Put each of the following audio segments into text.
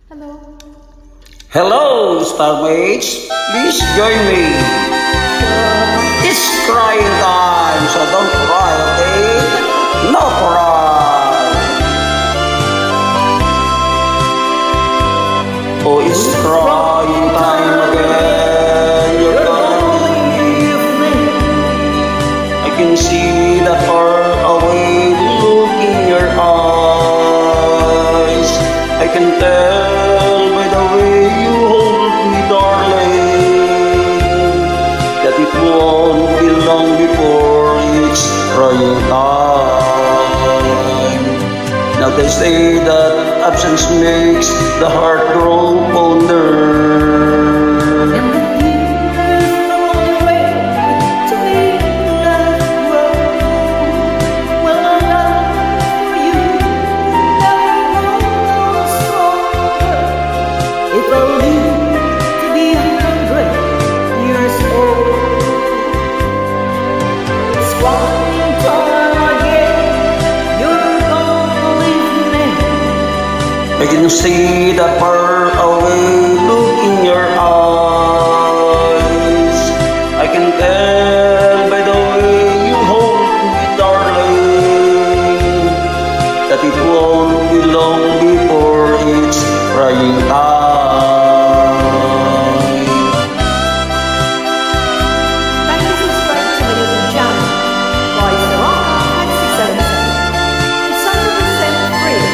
Hello. Hello, Starmates. Please join me. It's crying time, so don't cry, okay? No cry. Oh, it's crying time again. You're gonna leave me. I can see that far away look in your eyes. I can tell by the way you hold me, darling, that it won't be long before it's crying time. Now they say that absence makes the heart grow fonder. I can see that far away look in your eyes. I can tell by the way you hold me, darling, that it won't be long before it's crying time. Thank you for subscribing to my YouTube channel. Voice the Rock 2677. It's 100% free.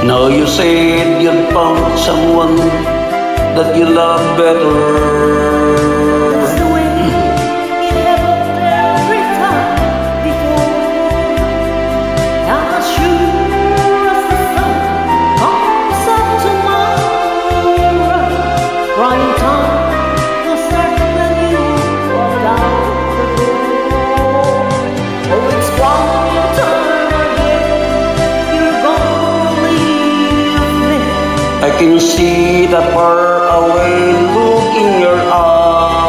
Now you said you'd found someone that you love better. That's the way it happened every time before. Not sure as the sun comes up tomorrow. Crying time will start when you walk out the door. Oh, it's crying time again. You're gonna leave me. I can see that far away look in your eyes.